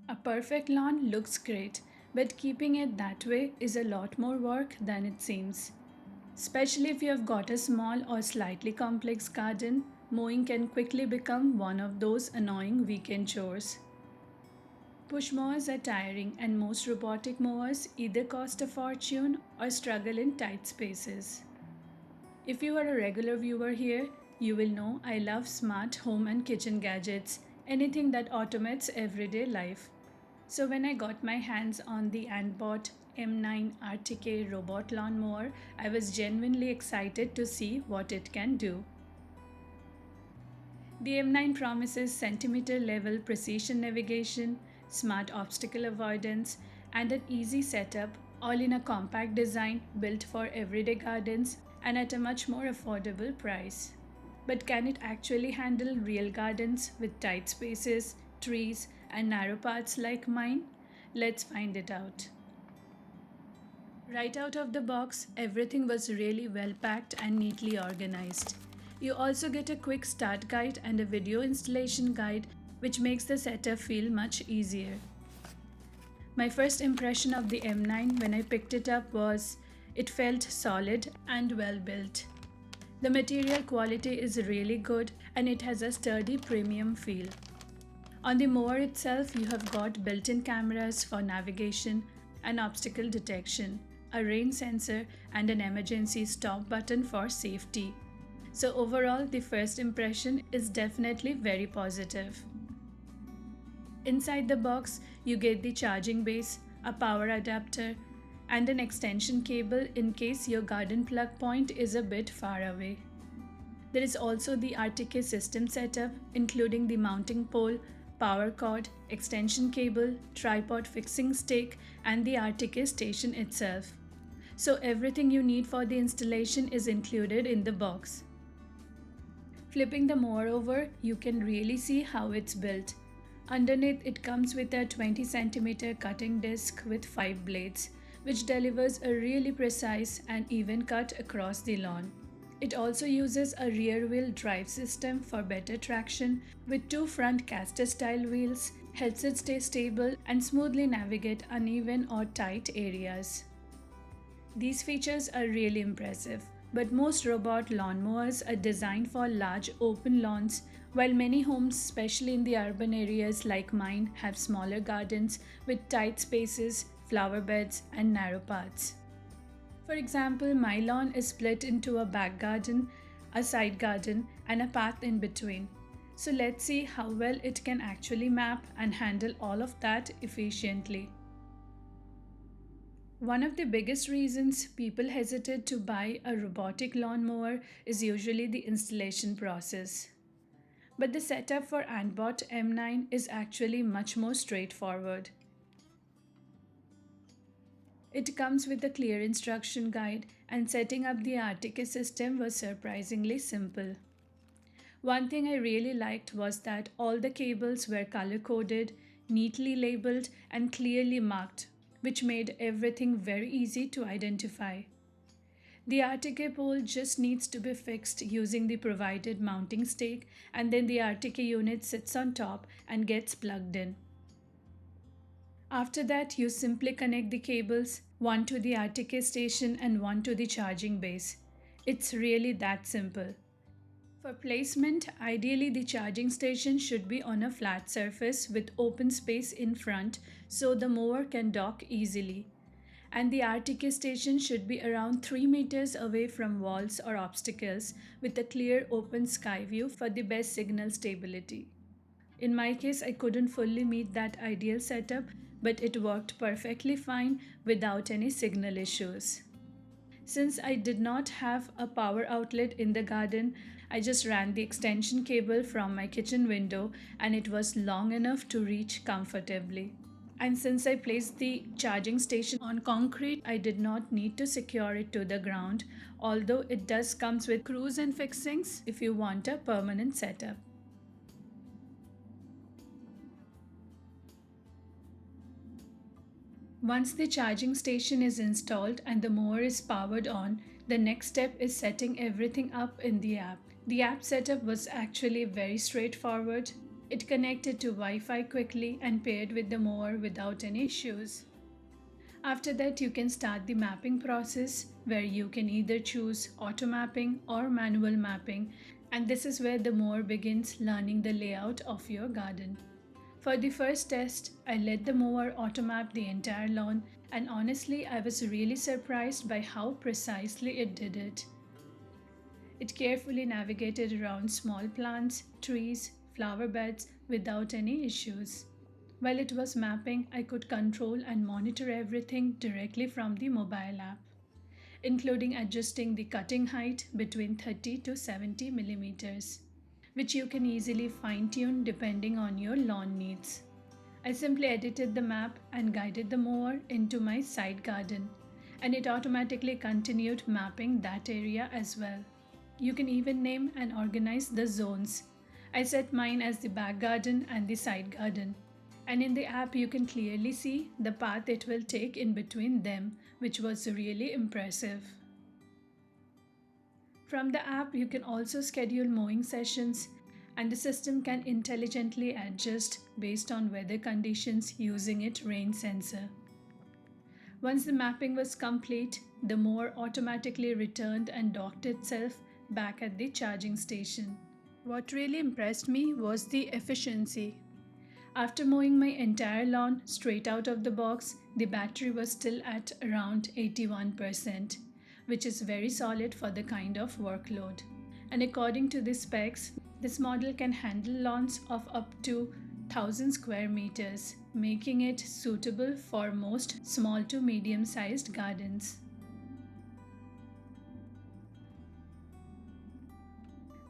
A perfect lawn looks great, but keeping it that way is a lot more work than it seems. Especially if you have got a small or slightly complex garden, mowing can quickly become one of those annoying weekend chores. Push mowers are tiring, and most robotic mowers either cost a fortune or struggle in tight spaces. If you are a regular viewer here, you will know I love smart home and kitchen gadgets, anything that automates everyday life. So when I got my hands on the ANTBot M9 RTK robot lawnmower, I was genuinely excited to see what it can do. The M9 promises centimeter level precision navigation, smart obstacle avoidance, and an easy setup, all in a compact design built for everyday gardens and at a much more affordable price. But can it actually handle real gardens with tight spaces, trees, and narrow paths like mine? Let's find it out. Right out of the box, everything was really well packed and neatly organized. You also get a quick start guide and a video installation guide, which makes the setup feel much easier. My first impression of the M9 when I picked it up was it felt solid and well built. The material quality is really good and it has a sturdy premium feel. On the mower itself, you have got built-in cameras for navigation and obstacle detection, a rain sensor, and an emergency stop button for safety. So overall, the first impression is definitely very positive. Inside the box, you get the charging base, a power adapter, and an extension cable in case your garden plug point is a bit far away. There is also the RTK system setup, including the mounting pole, power cord, extension cable, tripod fixing stick, and the RTK station itself. So everything you need for the installation is included in the box. Flipping the mower over, you can really see how it's built. Underneath, it comes with a 20 cm cutting disc with 5 blades, which delivers a really precise and even cut across the lawn. It also uses a rear-wheel drive system for better traction, with 2 front caster-style wheels, helps it stay stable and smoothly navigate uneven or tight areas. These features are really impressive, but most robot lawnmowers are designed for large open lawns, while many homes, especially in the urban areas like mine, have smaller gardens with tight spaces, flower beds, and narrow paths. For example, my lawn is split into a back garden, a side garden, and a path in between. So let's see how well it can actually map and handle all of that efficiently. One of the biggest reasons people hesitate to buy a robotic lawnmower is usually the installation process. But the setup for Antbot M9 is actually much more straightforward. It comes with a clear instruction guide, and setting up the RTK system was surprisingly simple. One thing I really liked was that all the cables were color-coded, neatly labeled, and clearly marked, which made everything very easy to identify. The RTK pole just needs to be fixed using the provided mounting stake, and then the RTK unit sits on top and gets plugged in. After that, you simply connect the cables, one to the RTK station and one to the charging base. It's really that simple. For placement, ideally the charging station should be on a flat surface with open space in front so the mower can dock easily. And the RTK station should be around 3 meters away from walls or obstacles with a clear open sky view for the best signal stability. In my case, I couldn't fully meet that ideal setup, but it worked perfectly fine without any signal issues. Since I did not have a power outlet in the garden, I just ran the extension cable from my kitchen window and it was long enough to reach comfortably. And since I placed the charging station on concrete, I did not need to secure it to the ground, although it does comes with screws and fixings if you want a permanent setup. Once the charging station is installed and the mower is powered on, the next step is setting everything up in the app. The app setup was actually very straightforward. It connected to Wi-Fi quickly and paired with the mower without any issues. After that, you can start the mapping process where you can either choose auto mapping or manual mapping, and this is where the mower begins learning the layout of your garden. For the first test, I let the mower auto map the entire lawn, and honestly, I was really surprised by how precisely it did it. It carefully navigated around small plants, trees, flower beds without any issues. While it was mapping, I could control and monitor everything directly from the mobile app, including adjusting the cutting height between 30 to 70 millimeters, which you can easily fine tune depending on your lawn needs. I simply edited the map and guided the mower into my side garden, and it automatically continued mapping that area as well. You can even name and organize the zones. I set mine as the back garden and the side garden. And in the app, you can clearly see the path it will take in between them, which was really impressive. From the app, you can also schedule mowing sessions, and the system can intelligently adjust based on weather conditions using its rain sensor. Once the mapping was complete, the mower automatically returned and docked itself back at the charging station. What really impressed me was the efficiency. After mowing my entire lawn straight out of the box, the battery was still at around 81%, which is very solid for the kind of workload. And according to the specs, this model can handle lawns of up to 1000 square meters, making it suitable for most small to medium sized gardens.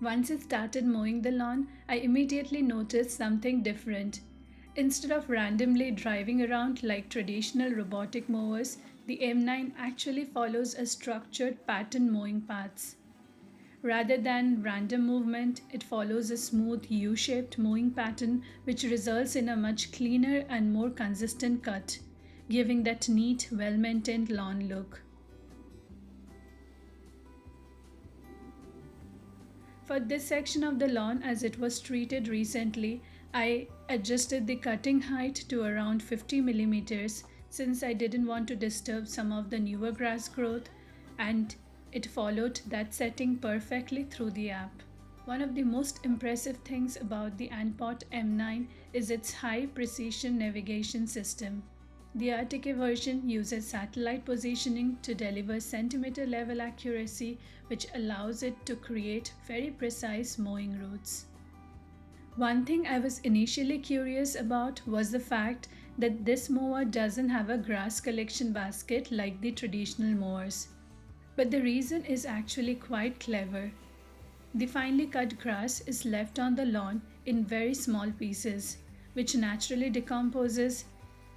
Once it started mowing the lawn, I immediately noticed something different. Instead of randomly driving around like traditional robotic mowers, the M9 actually follows a structured pattern mowing paths. Rather than random movement, it follows a smooth U-shaped mowing pattern which results in a much cleaner and more consistent cut, giving that neat, well-maintained lawn look. For this section of the lawn, as it was treated recently, I adjusted the cutting height to around 50 millimeters since I didn't want to disturb some of the newer grass growth, and it followed that setting perfectly through the app. One of the most impressive things about the Antbot M9 is its high precision navigation system. The RTK version uses satellite positioning to deliver centimeter level accuracy, which allows it to create very precise mowing routes. One thing I was initially curious about was the fact that this mower doesn't have a grass collection basket like the traditional mowers. But the reason is actually quite clever. The finely cut grass is left on the lawn in very small pieces, which naturally decomposes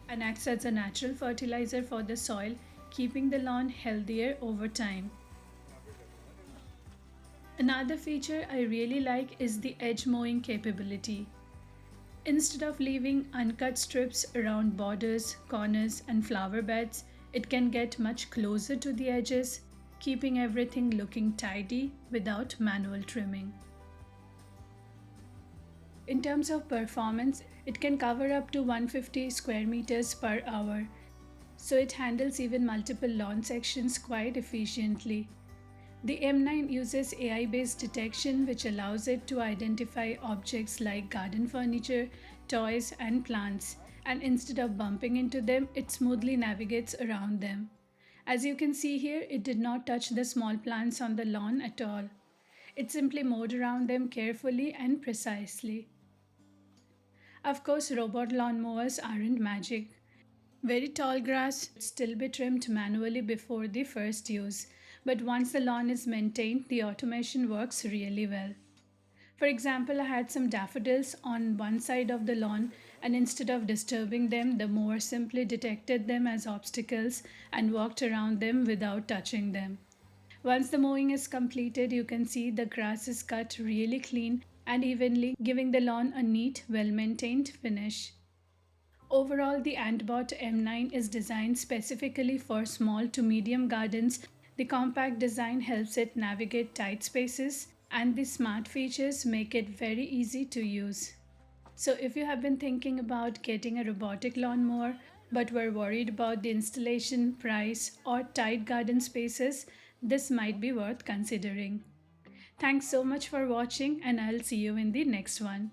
and acts as a natural fertilizer for the soil, keeping the lawn healthier over time. Another feature I really like is the edge mowing capability. Instead of leaving uncut strips around borders, corners, and flower beds, it can get much closer to the edges, keeping everything looking tidy without manual trimming. In terms of performance, it can cover up to 150 square meters per hour, so it handles even multiple lawn sections quite efficiently. The M9 uses AI-based detection which allows it to identify objects like garden furniture, toys, and plants, and instead of bumping into them, it smoothly navigates around them. As you can see here, it did not touch the small plants on the lawn at all. It simply mowed around them carefully and precisely. Of course, robot lawnmowers aren't magic. Very tall grass should still be trimmed manually before the first use, but once the lawn is maintained, the automation works really well. For example, I had some daffodils on one side of the lawn, and instead of disturbing them, the mower simply detected them as obstacles and walked around them without touching them. Once the mowing is completed, you can see the grass is cut really clean and evenly, giving the lawn a neat, well maintained finish. Overall, the Antbot M9 is designed specifically for small to medium gardens. The compact design helps it navigate tight spaces, and the smart features make it very easy to use. So, if you have been thinking about getting a robotic lawnmower but were worried about the installation, price, or tight garden spaces, this might be worth considering. Thanks so much for watching, and I'll see you in the next one.